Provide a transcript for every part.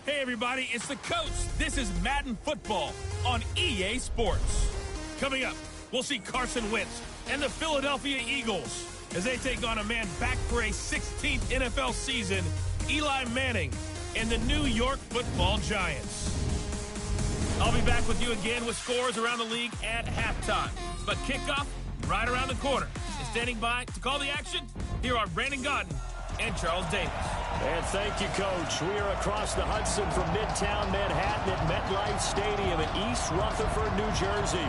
Hey everybody, it's the coach. This is Madden Football on EA Sports. Coming up, we'll see Carson Wentz and the Philadelphia Eagles as they take on a man back for a 16th NFL season, Eli Manning and the New York Football Giants. I'll be back with you again with scores around the league at halftime. But kickoff right around the corner. And standing by to call the action, here are Brandon Godden and Charles Davis. And thank you, Coach. We are across the Hudson from Midtown Manhattan at MetLife Stadium in East Rutherford, New Jersey.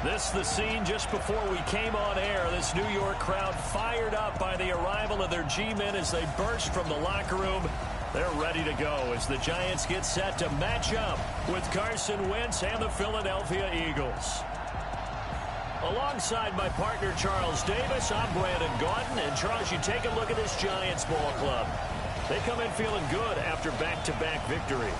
This the scene just before we came on air. This New York crowd fired up by the arrival of their G-men as they burst from the locker room. They're ready to go as the Giants get set to match up with Carson Wentz and the Philadelphia Eagles. Alongside my partner, Charles Davis, I'm Brandon Gaudin. And, Charles, you take a look at this Giants ball club. They come in feeling good after back-to-back victories.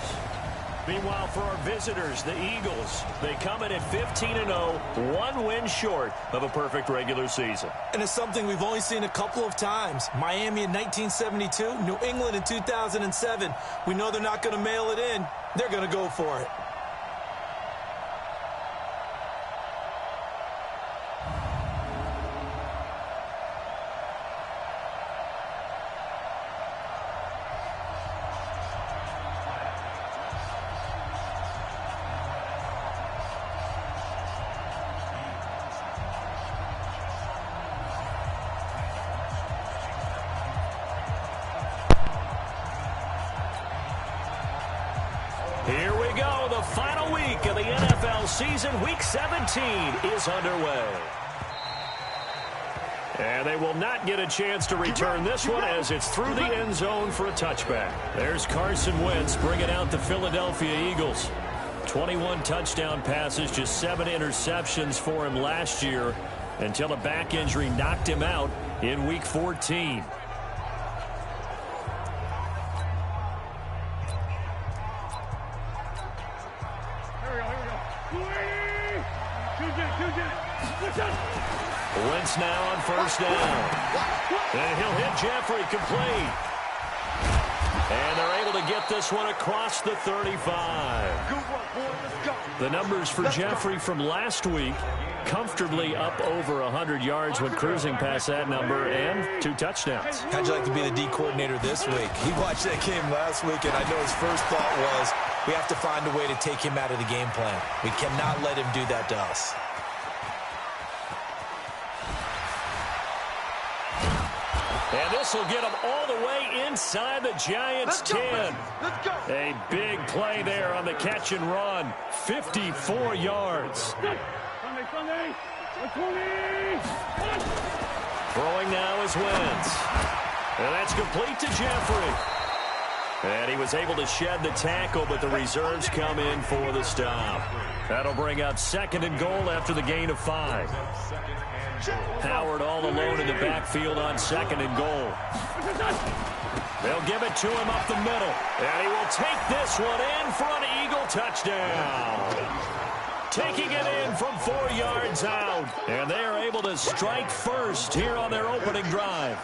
Meanwhile, for our visitors, the Eagles, they come in at 15-0, one win short of a perfect regular season. And it's something we've only seen a couple of times. Miami in 1972, New England in 2007. We know they're not going to mail it in. They're going to go for it. Here we go. The final week of the NFL season. Week 17 is underway. And they will not get a chance to return this one as it's through the end zone for a touchback. There's Carson Wentz bringing out the Philadelphia Eagles. 21 touchdown passes, just 7 interceptions for him last year until a back injury knocked him out in Week 14. Wentz now on first down. And he'll hit Jeffrey complete. And they're able to get this one across the 35. The numbers for Jeffrey from last week, comfortably up over 100 yards when cruising past that number, and 2 touchdowns. How'd you like to be the D coordinator this week? He watched that game last week, and I know his first thought was, we have to find a way to take him out of the game plan. We cannot let him do that to us. And this will get him all the way inside the Giants' 10. Let's go. A big play there on the catch and run. 54 yards. Throwing now is Wentz. And that's complete to Jeffrey. And he was able to shed the tackle, but the reserves come in for the stop. That'll bring up 2nd and goal after the gain of 5. Howard all alone in the backfield on 2nd and goal. They'll give it to him up the middle. And he will take this one in for an Eagle touchdown. Taking it in from 4 yards out. And they are able to strike first here on their opening drive.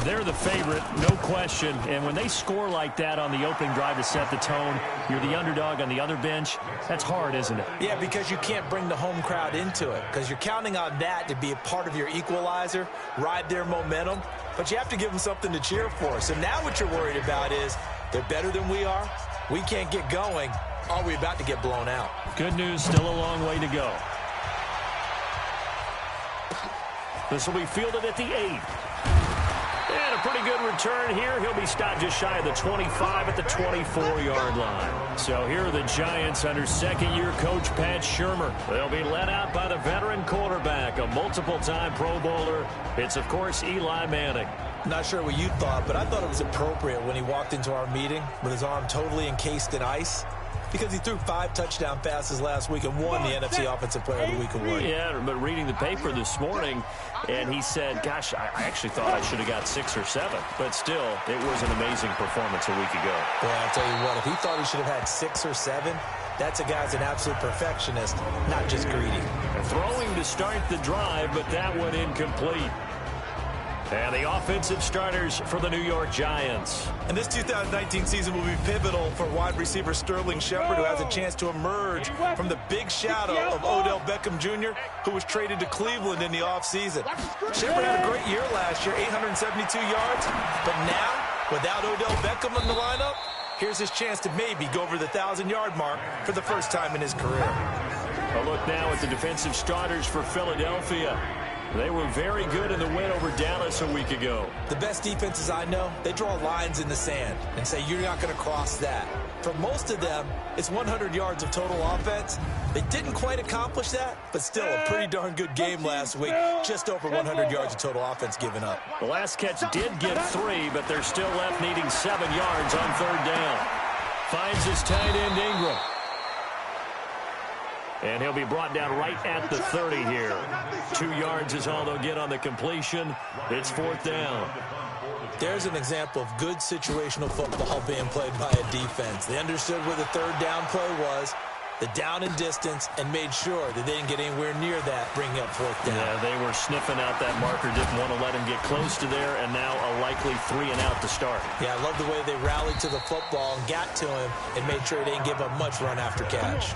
They're the favorite, no question. And when they score like that on the opening drive to set the tone, you're the underdog on the other bench. That's hard, isn't it? Yeah, because you can't bring the home crowd into it, because you're counting on that to be a part of your equalizer, ride their momentum, but you have to give them something to cheer for. So now what you're worried about is they're better than we are. We can't get going. Are we about to get blown out? Good news, still a long way to go. This will be fielded at the 8. And a pretty good return here. He'll be stopped just shy of the 25 at the 24-yard line. So here are the Giants under second-year coach Pat Shurmur. They'll be led out by the veteran quarterback, a multiple-time Pro Bowler. It's, of course, Eli Manning. Not sure what you thought, but I thought it was appropriate when he walked into our meeting with his arm totally encased in ice, because he threw 5 touchdown passes last week and won the NFC Offensive Player of the Week award. Yeah, but reading the paper this morning, and he said, gosh, I actually thought I should have got 6 or 7. But still, it was an amazing performance a week ago. Boy, I'll tell you what, if he thought he should have had 6 or 7, that's a guy's an absolute perfectionist, not just greedy. Throwing to start the drive, but that one incomplete. And the offensive starters for the New York Giants. And this 2019 season will be pivotal for wide receiver Sterling Shepard, who has a chance to emerge from the big shadow of Odell Beckham Jr., who was traded to Cleveland in the offseason. Shepard had a great year last year, 872 yards. But now, without Odell Beckham in the lineup, here's his chance to maybe go over the 1,000-yard mark for the first time in his career. A look now at the defensive starters for Philadelphia. They were very good in the win over Dallas a week ago. The best defenses I know, they draw lines in the sand and say you're not going to cross that. For most of them, it's 100 yards of total offense. They didn't quite accomplish that, but still a pretty darn good game last week. Just over 100 yards of total offense given up. The last catch did get 3, but they're still left needing 7 yards on 3rd down. Finds his tight end Ingram. And he'll be brought down right at the 30 here. 2 yards is all they'll get on the completion. It's 4th down. There's an example of good situational football being played by a defense. They understood where the 3rd down play was, the down and distance, and made sure that they didn't get anywhere near that, bringing up 4th down. Yeah, they were sniffing out that marker, didn't want to let him get close to there, and now a likely 3 and out to start. Yeah, I love the way they rallied to the football and got to him and made sure they didn't give up much run after catch.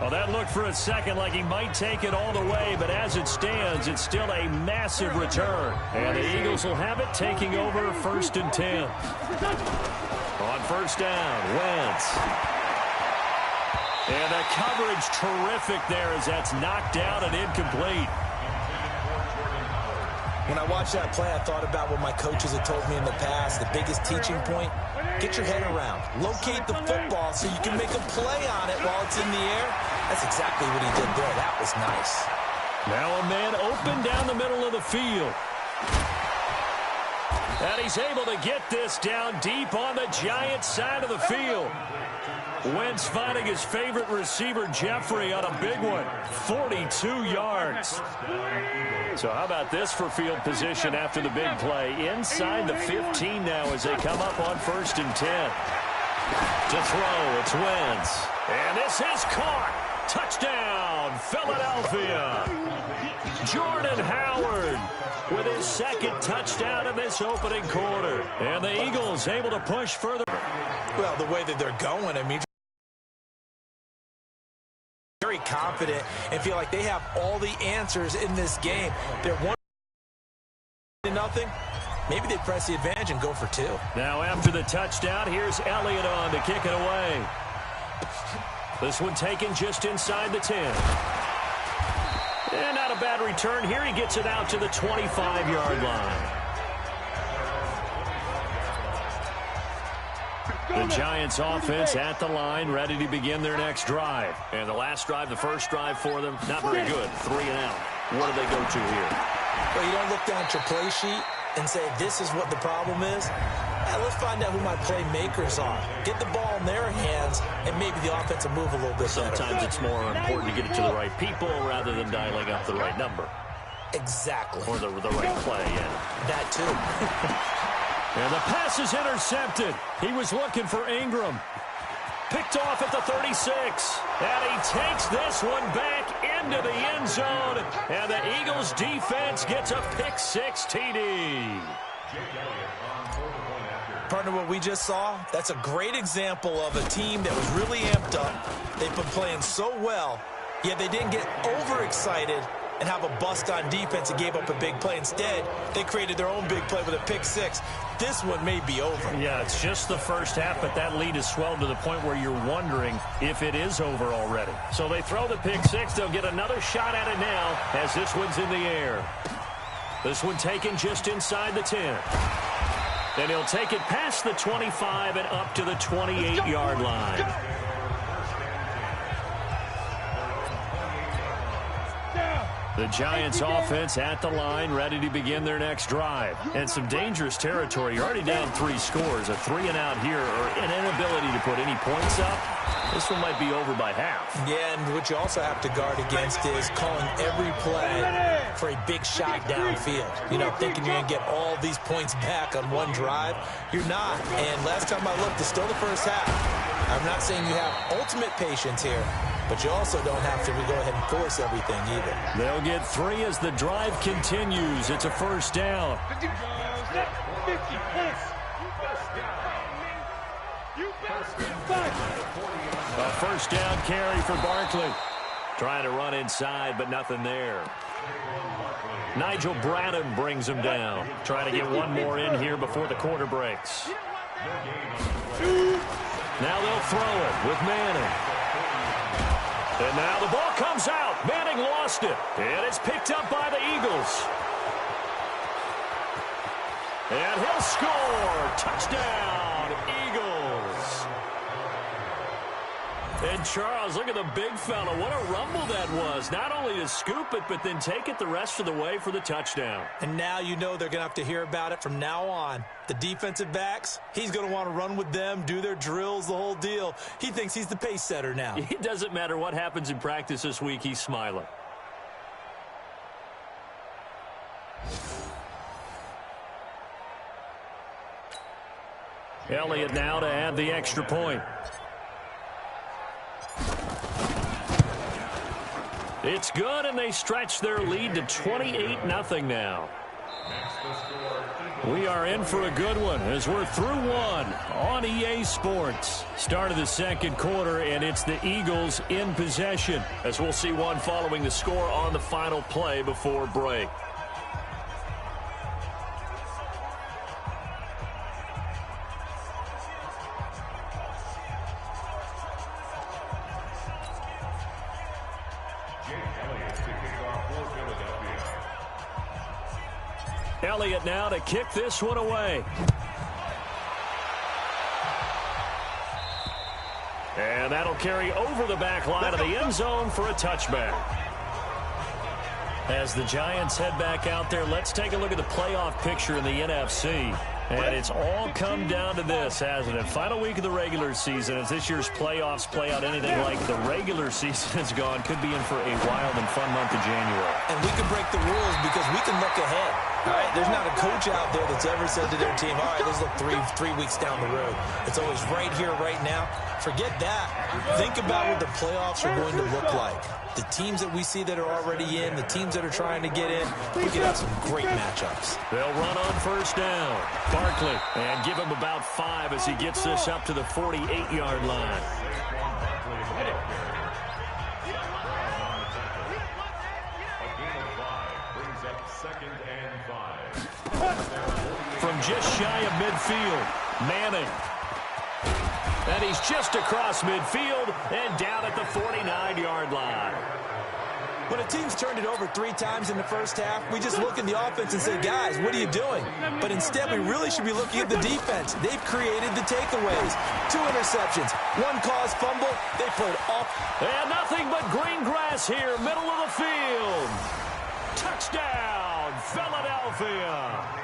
Well, that looked for a second like he might take it all the way, but as it stands, it's still a massive return. And the Eagles will have it, taking over 1st and 10. On 1st down, Wentz. And the coverage terrific there as that's knocked down and incomplete. When I watched that play, I thought about what my coaches had told me in the past. The biggest teaching point, get your head around. Locate the football so you can make a play on it while it's in the air. That's exactly what he did there. That was nice. Now a man open down the middle of the field. And he's able to get this down deep on the Giants side of the field. Wentz finding his favorite receiver, Jeffrey, on a big one. 42 yards. So how about this for field position after the big play? Inside the 15 now as they come up on 1st and 10. To throw, it's Wentz. And this is caught. Touchdown, Philadelphia. Jordan Howard with his 2nd touchdown in this opening quarter. And the Eagles able to push further. Well, the way that they're going, I mean, very confident and feel like they have all the answers in this game. They're 1-0. Maybe they press the advantage and go for 2. Now after the touchdown, here's Elliott on to kick it away. This one taken just inside the 10. And not a bad return here. He gets it out to the 25-yard line. The Giants offense at the line, ready to begin their next drive. And the last drive, the first drive for them, not very good. 3 and out. What do they go to here? Well, you don't look down at your play sheet and say, this is what the problem is. Yeah, let's find out who my playmakers are. Get the ball in their hands, and maybe the offense will move a little bit Sometimes better. it's more important to get it to the right people rather than dialing up the right number. Exactly. Or the right play, yeah. That too. And the pass is intercepted. He was looking for Ingram. Picked off at the 36. And he takes this one back into the end zone. And the Eagles defense gets a pick-6 TD. Partner, what we just saw, that's a great example of a team that was really amped up. They've been playing so well, yet they didn't get overexcited and have a bust on defense and gave up a big play. Instead, they created their own big play with a pick-6. This one may be over. Yeah, it's just the first half, but that lead has swelled to the point where you're wondering if it is over already. So they throw the pick-6. They'll get another shot at it now as this one's in the air. This one taken just inside the 10. And he'll take it past the 25 and up to the 28-yard line. The Giants offense at the line, ready to begin their next drive. And some dangerous territory. You're already down 3 scores. A 3 and out here, or an inability to put any points up. This one might be over by half. Yeah, and what you also have to guard against is calling every play for a big shot downfield. You know, thinking you're going to get all these points back on one drive. You're not. And last time I looked, it's still the first half. I'm not saying you have ultimate patience here, but you also don't have to go ahead and force everything either. They'll get 3 as the drive continues. It's a first down. A first down carry for Barkley. Trying to run inside, but nothing there. Nigel Bradham brings him down. Trying to get one more in here before the quarter breaks. Now they'll throw it with Manning. And now the ball comes out. Manning lost it. And it's picked up by the Eagles. And he'll score. Touchdown, Eagles. And Charles, look at the big fella. What a rumble that was. Not only to scoop it, but then take it the rest of the way for the touchdown. And now you know they're going to have to hear about it from now on. The defensive backs, he's going to want to run with them, do their drills, the whole deal. He thinks he's the pace setter now. It doesn't matter what happens in practice this week. He's smiling. Elliott now to add the extra point. It's good, and they stretch their lead to 28-0 now. We are in for a good one as we're through one on EA Sports. Start of the second quarter, and it's the Eagles in possession, as we'll see one following the score on the final play before break. Elliott now to kick this one away. And that'll carry over the back line of the end zone for a touchback. As the Giants head back out there, let's take a look at the playoff picture in the NFC. And it's all come down to this, hasn't it? Final week of the regular season, as this year's playoffs play out anything like the regular season has gone, could be in for a wild and fun month of January. And we can break the rules because we can look ahead. All right, there's not a coach out there that's ever said to their team, all right, let's look three weeks down the road. It's always right here, right now. Forget that. Think about what the playoffs are going to look like. The teams that we see that are already in, the teams that are trying to get in, we could have some great matchups. They'll run on first down. Barkley, and give him about 5 as he gets this up to the 48-yard line. From just shy of midfield, Manning. And he's just across midfield and down at the 49-yard line. When a team's turned it over 3 times in the first half, we just look at the offense and say, guys, what are you doing? But instead, we really should be looking at the defense. They've created the takeaways. 2 interceptions, 1 caused fumble. They played off. And nothing but green grass here, middle of the field. Touchdown, Philadelphia.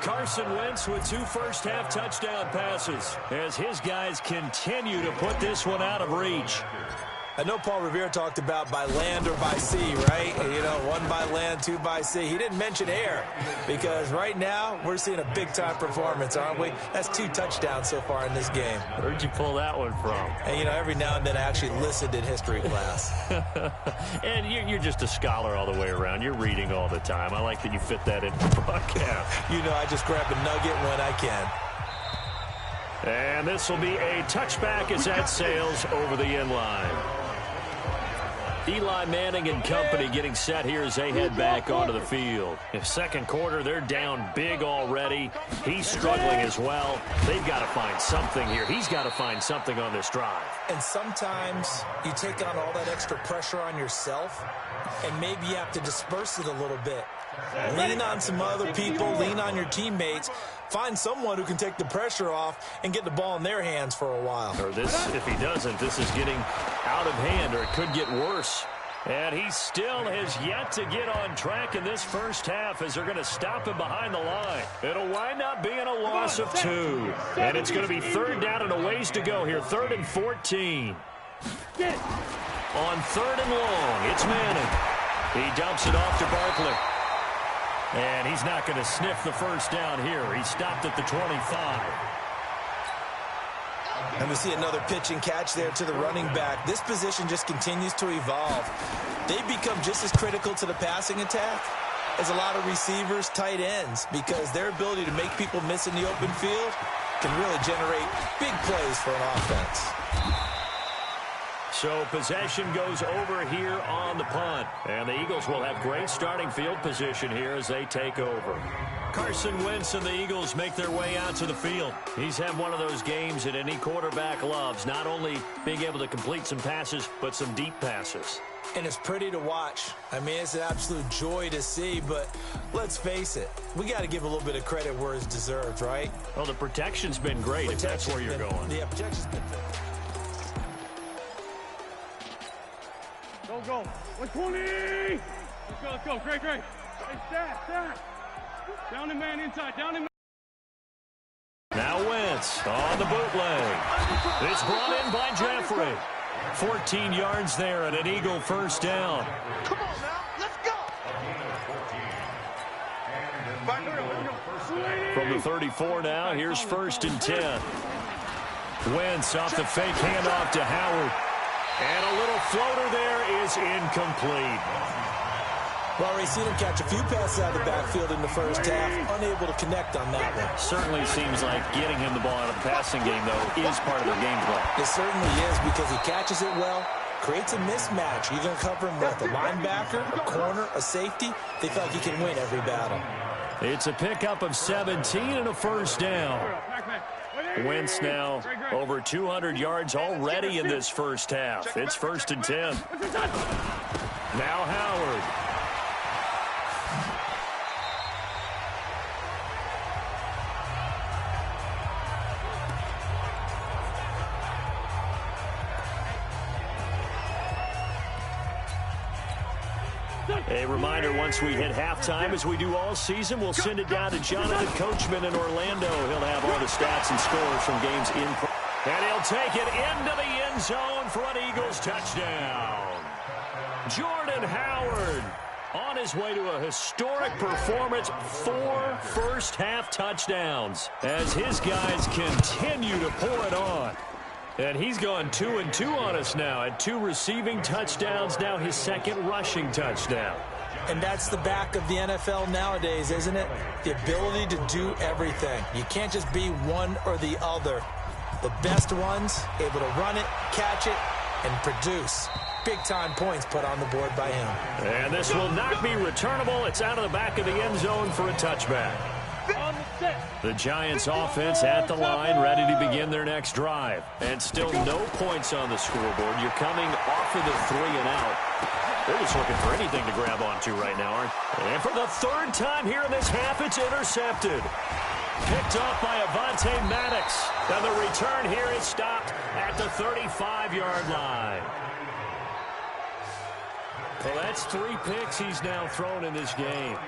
Carson Wentz with 2 first-half touchdown passes as his guys continue to put this one out of reach. I know Paul Revere talked about by land or by sea, right? You know, 1 by land, 2 by sea. He didn't mention air because right now we're seeing a big-time performance, aren't we? That's 2 touchdowns so far in this game. Where'd you pull that one from? And, you know, every now and then I actually listened in history class. And you're just a scholar all the way around. You're reading all the time. I like that you fit that into the broadcast. You know, I just grab a nugget when I can. And this will be a touchback as that sails over the end line. Eli Manning and company getting set here as they head back onto the field. In second quarter, they're down big already. He's struggling as well. They've got to find something here. He's got to find something on this drive. And sometimes you take on all that extra pressure on yourself, and maybe you have to disperse it a little bit. Lean on some other people. Lean on your teammates. Find someone who can take the pressure off and get the ball in their hands for a while. Or this, if he doesn't, this is getting out of hand, or it could get worse. And he still has yet to get on track in this first half as they're going to stop him behind the line. It'll wind up being a loss of 2. And it's going to be 3rd down and a ways to go here. 3rd and 14. On 3rd and long, it's Manning. He dumps it off to Barkley. And he's not going to sniff the first down here. He stopped at the 25. And we see another pitch and catch there to the running back. This position just continues to evolve. They become just as critical to the passing attack as a lot of receivers, tight ends, because their ability to make people miss in the open field can really generate big plays for an offense. So possession goes over here on the punt. And the Eagles will have great starting field position here as they take over. Carson Wentz and the Eagles make their way out to the field. He's had one of those games that any quarterback loves, not only being able to complete some passes, but some deep passes. And it's pretty to watch. I mean, it's an absolute joy to see, but let's face it, we got to give a little bit of credit where it's deserved, right? Well, the protection's been great, if that's where you're going. Yeah, protection's been good. Go. 120! Let's go. Great. Hey, stat. Down the man inside, down the man. Now Wentz on the bootleg. It's brought in by Jeffrey. 14 yards there and an Eagle first down. Come on now, let's go. From the 34 now, here's 1st and 10. Wentz off the fake handoff to Howard. And a little floater there is incomplete. Well, we've seen him catch a few passes out of the backfield in the first half, unable to connect on that one. Certainly seems like getting him the ball out of the passing game, though, is part of their game plan. It certainly is, because he catches it well, creates a mismatch. You're going to cover him with a linebacker, a corner, a safety. They feel like he can win every battle. It's a pickup of 17 and a first down. Wentz now over 200 yards already in this first half. It's 1st and 10. Now Howard. A reminder, once we hit halftime, as we do all season, we'll send it down to Jonathan Coachman in Orlando. He'll have all the stats and scores from games in. And he'll take it into the end zone for an Eagles touchdown. Jordan Howard on his way to a historic performance, 4 first-half touchdowns, as his guys continue to pour it on. And he's gone 2-2 on us now at 2 receiving touchdowns, now his 2nd rushing touchdown. And that's the back of the NFL nowadays, isn't it? The ability to do everything. You can't just be one or the other. The best ones, able to run it, catch it, and produce. Big-time points put on the board by him. And this will not be returnable. It's out of the back of the end zone for a touchback. The Giants offense at the line, ready to begin their next drive. And still no points on the scoreboard. You're coming off of the 3 and out. They're just looking for anything to grab onto right now, aren't they? And for the 3rd time here in this half, it's intercepted. Picked off by Avonte Maddox. And the return here is stopped at the 35-yard line. Well, that's 3 picks he's now thrown in this game.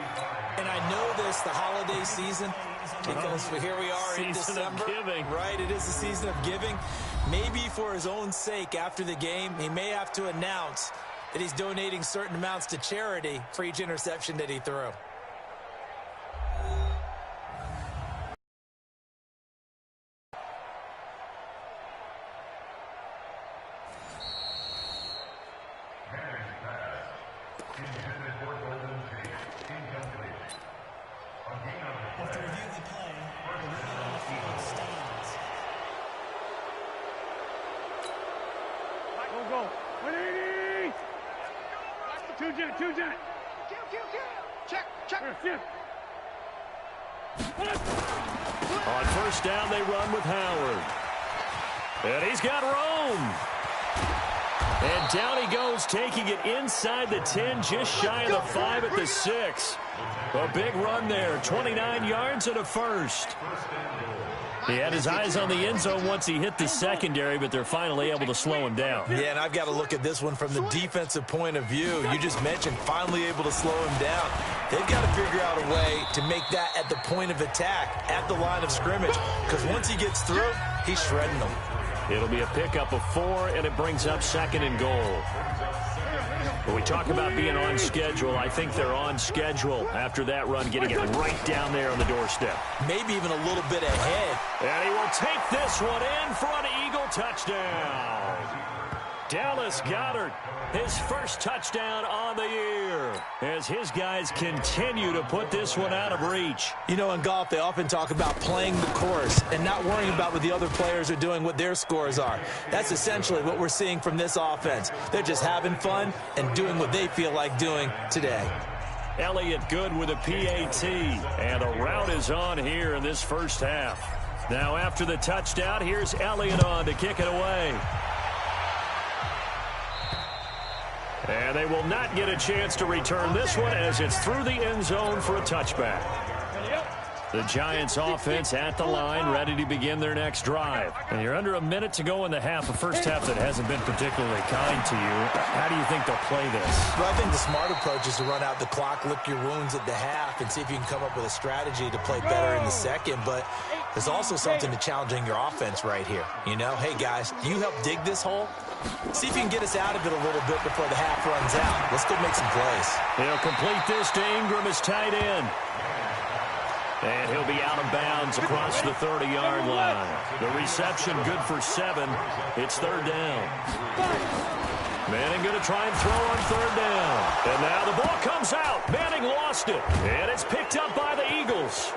And I know this, the holiday season, because here we are in December. Season of giving. Right, it is the season of giving. Maybe for his own sake after the game, he may have to announce that he's donating certain amounts to charity for each interception that he threw. Go. 180! Two jet. Check. On first down, they run with Howard. And he's got room. And down he goes, taking it inside the 10, just shy of the 5 at the 6. A big run there, 29 yards and a first. He had his eyes on the end zone once he hit the secondary, but they're finally able to slow him down. Yeah, and I've got to look at this one from the defensive point of view. You just mentioned finally able to slow him down. They've got to figure out a way to make that at the point of attack, at the line of scrimmage, because once he gets through, he's shredding them. It'll be a pickup of 4, and it brings up 2nd and goal. When we talk about being on schedule, I think they're on schedule after that run, getting it right down there on the doorstep. Maybe even a little bit ahead. And he will take this one in for an Eagle touchdown. Dallas Goedert, his first touchdown on the year, as his guys continue to put this one out of reach. You know, in golf, they often talk about playing the course and not worrying about what the other players are doing, what their scores are. That's essentially what we're seeing from this offense. They're just having fun and doing what they feel like doing today. Elliott good with a PAT, and a route is on here in this first half. Now after the touchdown, here's Elliott on to kick it away. And they will not get a chance to return this one as it's through the end zone for a touchback. The Giants offense at the line, ready to begin their next drive. And you're under a minute to go in the half, a first half that hasn't been particularly kind to you. How do you think they'll play this? Well, I think the smart approach is to run out the clock, lick your wounds at the half, and see if you can come up with a strategy to play better in the second. But there's also something to challenging your offense right here. You know, hey, guys, you help dig this hole. See if you can get us out of it a little bit before the half runs out. Let's go make some plays. They'll complete this to Ingram as tight end. And he'll be out of bounds across the 30-yard line. The reception good for 7. It's third down. Manning going to try and throw on third down. And now the ball comes out. Manning lost it. And it's picked up by the Eagles.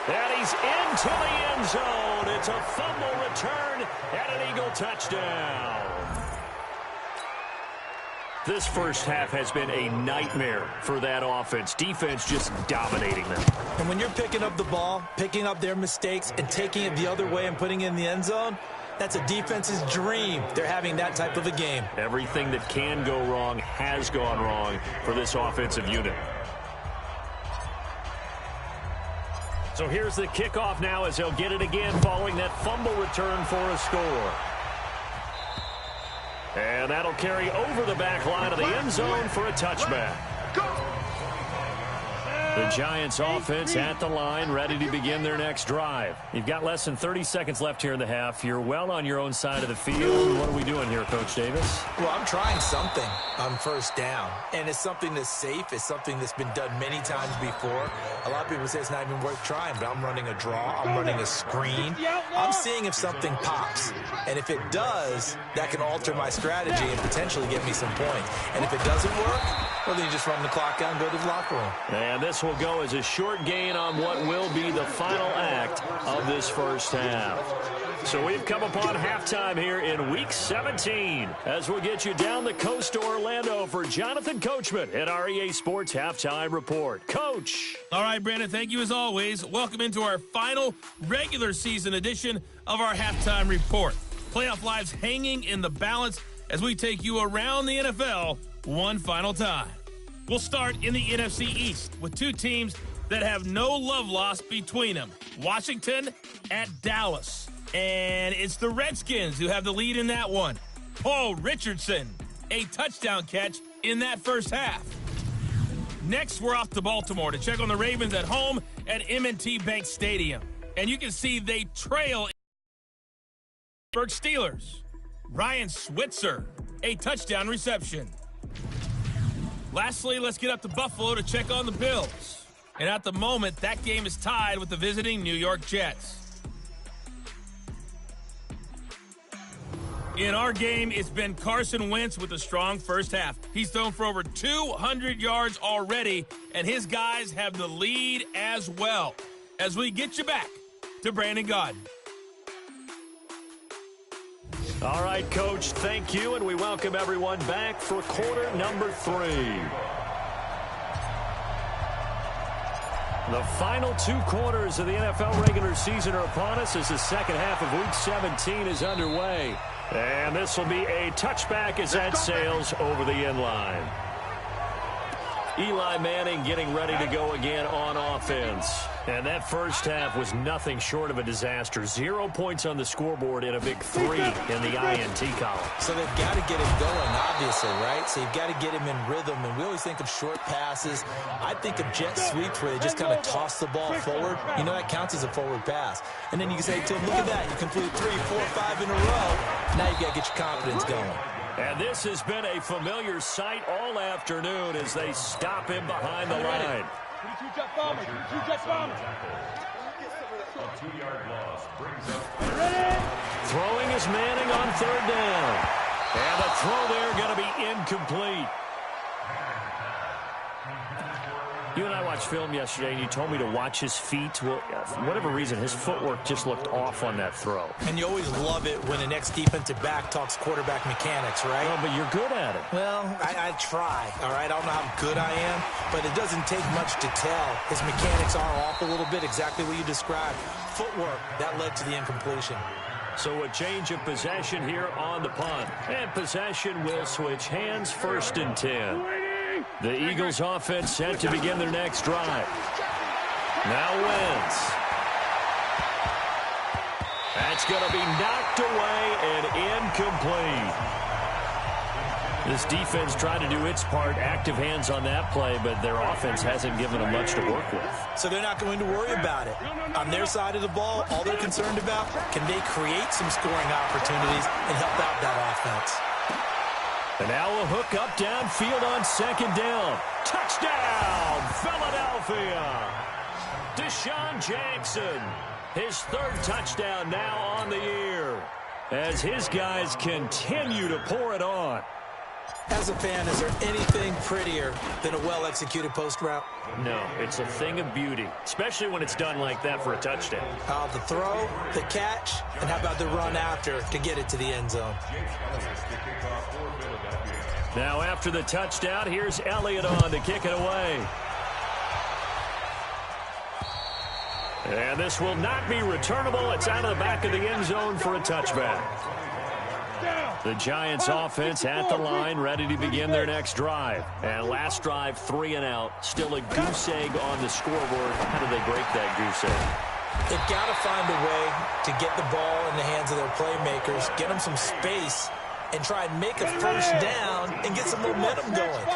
And he's into the end zone. It's a fumble return and an Eagle touchdown. This first half has been a nightmare for that offense. Defense just dominating them. And when you're picking up the ball, picking up their mistakes, and taking it the other way and putting it in the end zone, that's a defense's dream. They're having that type of a game. Everything that can go wrong has gone wrong for this offensive unit. So here's the kickoff now as they'll get it again following that fumble return for a score. And that'll carry over the back line of the end zone for a touchback. The Giants offense at the line, ready to begin their next drive. You've got less than 30 seconds left here in the half. You're well on your own side of the field. What are we doing here, Coach Davis? Well, I'm trying something on first down. And it's something that's safe. It's something that's been done many times before. A lot of people say it's not even worth trying, but I'm running a draw. I'm running a screen. I'm seeing if something pops. And if it does, that can alter my strategy and potentially get me some points. And if it doesn't work, well, then you just run the clock out and go to the locker room. And this will go as a short gain on what will be the final act of this first half. So we've come upon halftime here in Week 17 as we'll get you down the coast to Orlando for Jonathan Coachman at our EA Sports Halftime Report. Coach. All right, Brandon, thank you as always. Welcome into our final regular season edition of our Halftime Report. Playoff lives hanging in the balance as we take you around the NFL one final time. We'll start in the NFC East with two teams that have no love lost between them. Washington at Dallas. And it's the Redskins who have the lead in that one. Paul Richardson, a touchdown catch in that first half. Next, we're off to Baltimore to check on the Ravens at home at M&T Bank Stadium. And you can see they trail Pittsburgh Steelers. Ryan Switzer, a touchdown reception. Lastly, let's get up to Buffalo to check on the Bills. And at the moment, that game is tied with the visiting New York Jets. In our game, it's been Carson Wentz with a strong first half. He's thrown for over 200 yards already, and his guys have the lead as well. As we get you back to Brandon Gaudin. All right, Coach, thank you, and we welcome everyone back for quarter number 3. The final 2 quarters of the NFL regular season are upon us as the second half of Week 17 is underway. And this will be a touchback as that sails over the end line. Eli Manning getting ready to go again on offense. And that first half was nothing short of a disaster. 0 points on the scoreboard and a big 3 in the INT column. So they've got to get him going, obviously, right? So you've got to get him in rhythm. And we always think of short passes. I think of jet sweeps where they just kind of toss the ball forward. You know, that counts as a forward pass. And then you can say to him, look at that. You completed 3, 4, 5 in a row. Now you've got to get your confidence going. And this has been a familiar sight all afternoon as they stop him behind the line. Throwing is Manning on third down. And the throw there going to be incomplete. You and I watched film yesterday, and you told me to watch his feet. Well, for whatever reason, his footwork just looked off on that throw. And you always love it when an ex-defensive back talks quarterback mechanics, right? Well, but you're good at it. Well, I try, all right? I don't know how good I am, but it doesn't take much to tell. His mechanics are off a little bit, exactly what you described. Footwork, that led to the incompletion. So a change of possession here on the punt. And possession will switch hands, 1st and 10. The Eagles offense set to begin their next drive. Now Wentz. That's going to be knocked away and incomplete. This defense tried to do its part, active hands on that play, but their offense hasn't given them much to work with. So they're not going to worry about it. On their side of the ball, all they're concerned about, can they create some scoring opportunities and help out that offense? And now a hook up downfield on 2nd down. Touchdown, Philadelphia. Deshaun Jackson, his 3rd touchdown now on the year, as his guys continue to pour it on. As a fan, is there anything prettier than a well-executed post route? No, it's a thing of beauty, especially when it's done like that for a touchdown. The throw, the catch, and how about the run after to get it to the end zone? Now after the touchdown, here's Elliott on to kick it away. And this will not be returnable. It's out of the back of the end zone for a touchback. The Giants offense at the line, ready to begin their next drive. And last drive, 3 and out. Still a goose egg on the scoreboard. How do they break that goose egg? They've got to find a way to get the ball in the hands of their playmakers, get them some space, and try and make a 1st down and get some momentum going.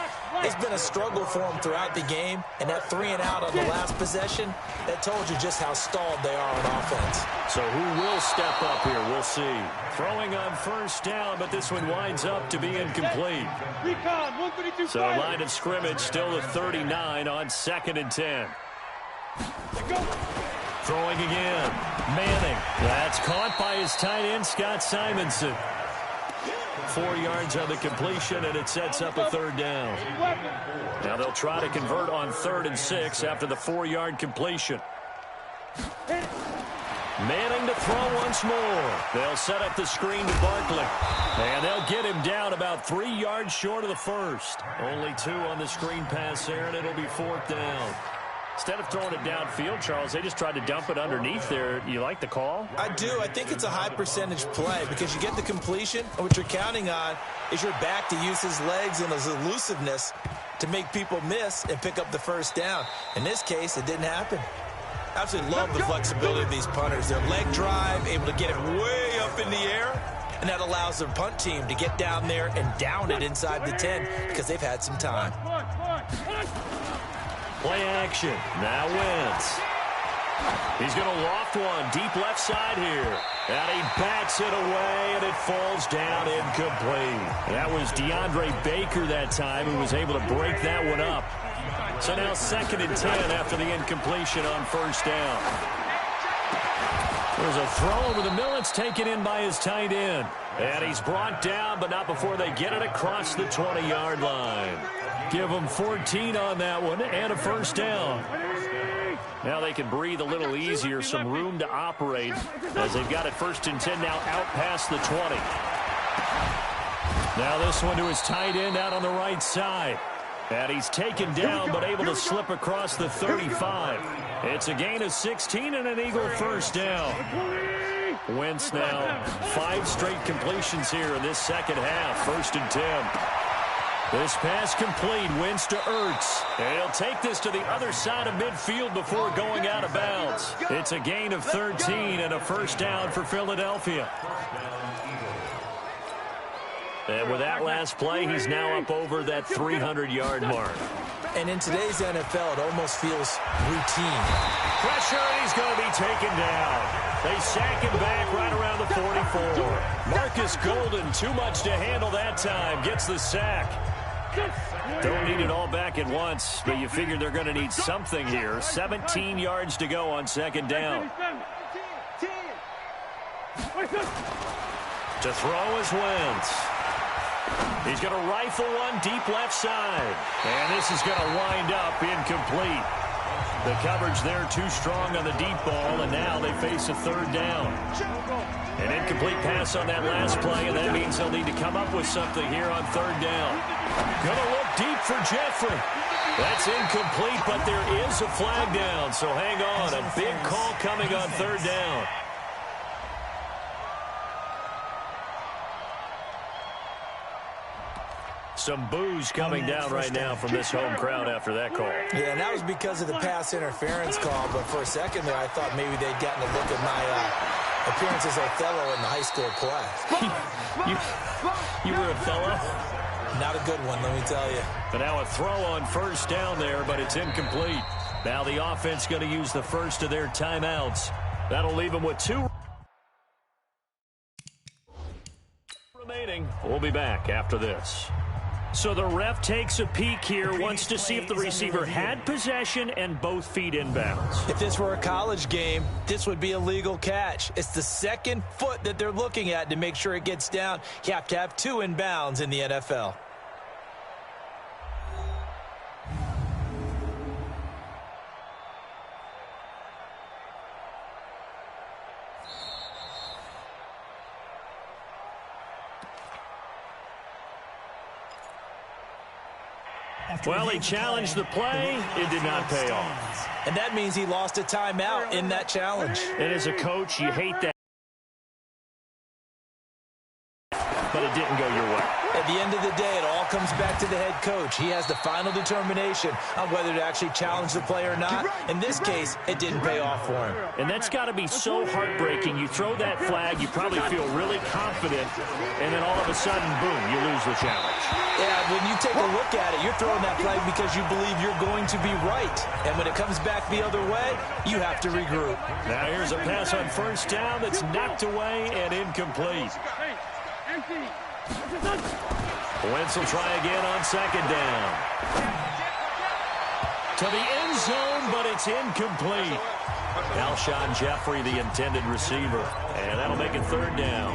It's been a struggle for them throughout the game, and that 3 and out on the last possession, that told you just how stalled they are on offense. So who will step up here? We'll see. Throwing on 1st down, but this one winds up to be incomplete. So line of scrimmage still at 39 on 2nd and 10. Throwing again. Manning. That's caught by his tight end, Scott Simonson. 4 yards on the completion, and it sets up a 3rd down. Now they'll try to convert on 3rd and 6 after the 4-yard completion. Manning to throw once more. They'll set up the screen to Barkley. And they'll get him down about 3 yards short of the 1st. Only 2 on the screen pass there, and it'll be 4th down. Instead of throwing it downfield, Charles, they just tried to dump it underneath there. You like the call? I do. I think it's a high-percentage play because you get the completion, and what you're counting on is your back to use his legs and his elusiveness to make people miss and pick up the 1st down. In this case, it didn't happen. I absolutely love the flexibility of these punters. Their leg drive, able to get it way up in the air, and that allows their punt team to get down there and down it inside the 10 because they've had some time. Play action. Now Wentz. He's going to loft one deep left side here. And he bats it away, and it falls down incomplete. That was DeAndre Baker that time who was able to break that one up. So now 2nd and 10 after the incompletion on 1st down. There's a throw over the middle. It's taken in by his tight end. And he's brought down, but not before they get it across the 20-yard line. Give them 14 on that one and a 1st down. Now they can breathe a little easier, some room to operate as they've got it 1st and 10 now out past the 20. Now this one to his tight end out on the right side. And he's taken down but able to slip across the 35. It's a gain of 16 and an Eagle 1st down. Wentz now 5 straight completions here in this 2nd half. 1st and 10. This pass complete. Wentz to Ertz. And he'll take this to the other side of midfield before going out of bounds. It's a gain of 13 and a 1st down for Philadelphia. And with that last play, he's now up over that 300-yard mark. And in today's NFL, it almost feels routine. Pressure, and he's going to be taken down. They sack him back right around the 44. Marcus Golden, too much to handle that time, gets the sack. Don't need it all back at once, but you figure they're going to need something here. 17 yards to go on second down. To throw is Wentz. He's going to rifle one deep left side. And this is going to wind up incomplete. The coverage there too strong on the deep ball, and now they face a third down. An incomplete pass on that last play, and that means they'll need to come up with something here on third down. Going to look deep for Jeffrey. That's incomplete, but there is a flag down, so hang on. A big call coming on third down. Some boos coming down right now from this home crowd after that call. Yeah, and that was because of the pass interference call, but for a second there I thought maybe they'd gotten a look at my appearance as Othello in the high school play. You were Othello? Not a good one, let me tell you. But now a throw on first down there, but it's incomplete. Now the offense going to use the first of their timeouts. That'll leave them with 2 remaining. We'll be back after this. So the ref takes a peek here, wants to see if the receiver had possession and both feet inbounds. If this were a college game, this would be a legal catch. It's the second foot that they're looking at to make sure it gets down. You have to have 2 inbounds in the NFL. Well, he challenged the play. It did not pay off. And that means he lost a timeout in that challenge. And as a coach, you hate that. But it didn't go your way. At the end of the day, it all comes back to the head coach. He has the final determination on whether to actually challenge the play or not. In this case, it didn't pay off for him. And that's got to be so heartbreaking. You throw that flag, you probably feel really confident, and then all of a sudden, boom, you lose the challenge. Yeah, when you take a look at it, you're throwing that flag because you believe you're going to be right. And when it comes back the other way, you have to regroup. Now here's a pass on first down that's knocked away and incomplete. Wentz will try again on second down. To the end zone, but it's incomplete. Alshon Jeffrey, the intended receiver. And that'll make it third down.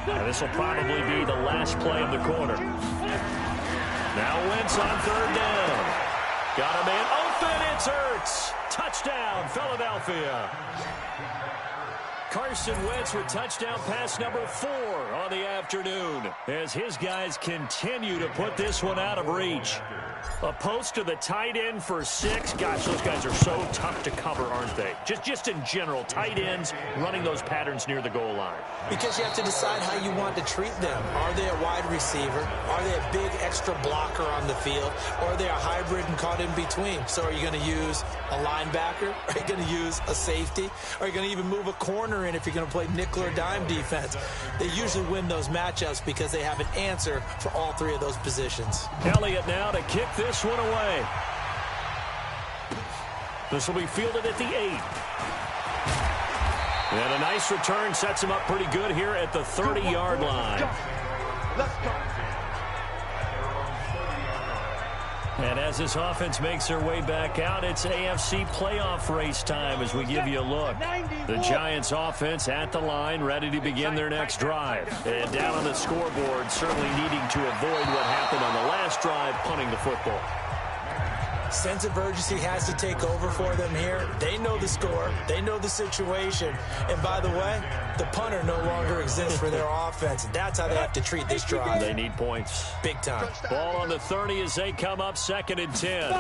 And this will probably be the last play of the quarter. Now Wentz on third down. Got a man open. It's Ertz. Touchdown, Philadelphia. Carson Wentz with touchdown pass number 4 on the afternoon as his guys continue to put this one out of reach. A post to the tight end for 6. Gosh, those guys are so tough to cover, aren't they? Just in general, tight ends running those patterns near the goal line. Because you have to decide how you want to treat them. Are they a wide receiver? Are they a big extra blocker on the field? Or are they a hybrid and caught in between? So are you going to use a linebacker? Are you going to use a safety? Are you going to even move a corner in if you're going to play nickel or dime defense? They usually win those matchups because they have an answer for all 3 of those positions. Elliott now to kick this one away. This will be fielded at the 8. And a nice return sets him up pretty good here at the 30-yard line. Let's go. And as this offense makes their way back out, it's AFC playoff race time as we give you a look. The Giants offense at the line, ready to begin their next drive. And down on the scoreboard, certainly needing to avoid what happened on the last drive, punting the football. Sense of urgency has to take over for them here. They know the score. They know the situation. And by the way, the punter no longer exists for their offense. That's how they have to treat this drive. They need points. Big time. Ball on the 30 as they come up 2nd and 10.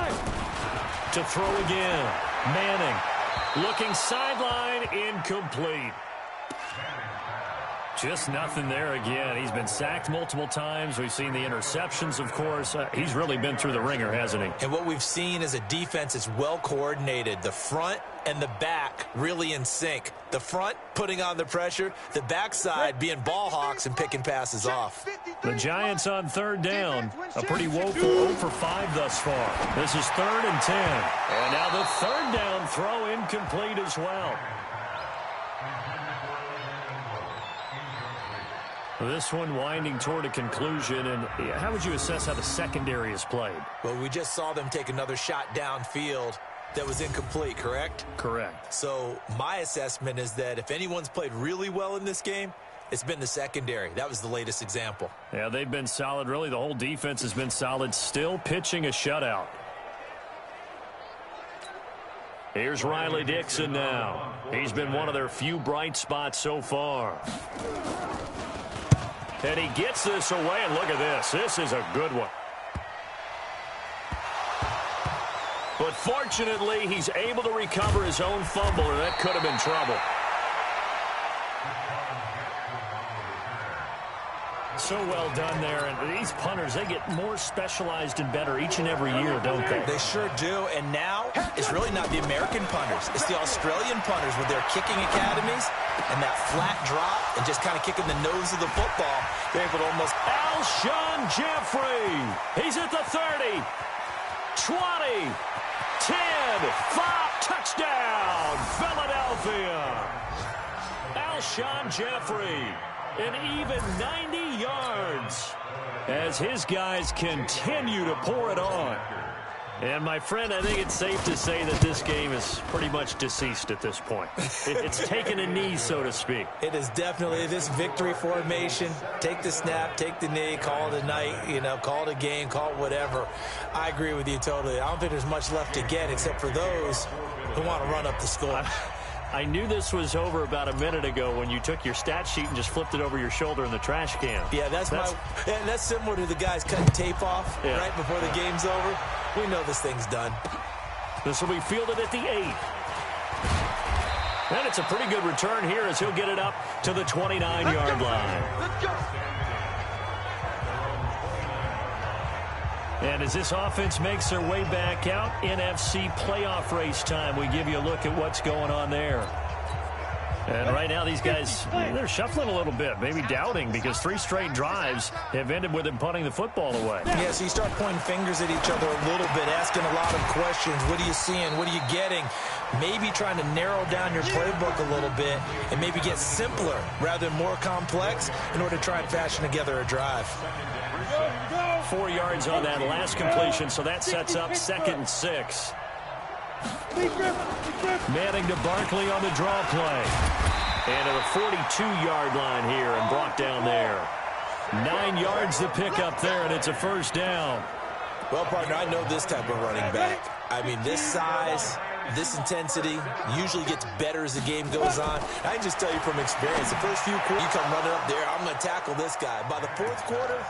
To throw again. Manning. Looking sideline, incomplete. Just nothing there again. He's been sacked multiple times. We've seen the interceptions, of course. He's really been through the ringer, hasn't he? And what we've seen is a defense that's well coordinated. The front and the back really in sync. The front putting on the pressure, the backside being ball hawks and picking passes off. The Giants on third down. A pretty woeful 0 for 5 thus far. This is 3rd and 10. And now the third down throw incomplete as well. This one winding toward a conclusion. And how would you assess how the secondary is played? Well, we just saw them take another shot downfield that was incomplete, correct? Correct. So my assessment is that if anyone's played really well in this game, it's been the secondary. That was the latest example. Yeah, they've been solid. Really, the whole defense has been solid. Still pitching a shutout. Here's Riley Dixon now. He's been one of their few bright spots so far. And he gets this away, and look at this. This is a good one. But fortunately, he's able to recover his own fumble, and that could have been trouble. So well done there. And these punters, they get more specialized and better each and every year, don't they? They sure do. And now it's really not the American punters. It's the Australian punters with their kicking academies and that flat drop and just kind of kicking the nose of the football. They're able to almost... Alshon Jeffrey. He's at the 30, 20, 10, 5, touchdown, Philadelphia. Alshon Jeffrey. An even 90 yards as his guys continue to pour it on. And, my friend, I think it's safe to say that this game is pretty much deceased at this point. It's taken a knee, so to speak. It is definitely this victory formation. Take the snap, take the knee, call it a night, call it a game, call it whatever. I agree with you totally. I don't think there's much left to get except for those who want to run up the score. I knew this was over about a minute ago when you took your stat sheet and just flipped it over your shoulder in the trash can. Yeah, that's similar to the guys cutting tape off right before the game's over. We know this thing's done. This will be fielded at the 8. And it's a pretty good return here as he'll get it up to the 29-yard line. Let's go. And as this offense makes their way back out, NFC playoff race time, we give you a look at what's going on there. And right now these guys, they're shuffling a little bit, maybe doubting, because 3 straight drives have ended with them punting the football away. Yeah, so you start pointing fingers at each other a little bit, asking a lot of questions. What are you seeing? What are you getting? Maybe trying to narrow down your playbook a little bit and maybe get simpler rather than more complex in order to try and fashion together a drive. 4 yards on that last completion, so that sets up 2nd and 6. Manning to Barkley on the draw play. And to the 42-yard line here and brought down there. 9 yards to pick up there, and it's a first down. Well, partner, I know this type of running back. I mean, this size, this intensity usually gets better as the game goes on. I can just tell you from experience, the first few quarters, you come running up there, I'm going to tackle this guy. By the 4th quarter,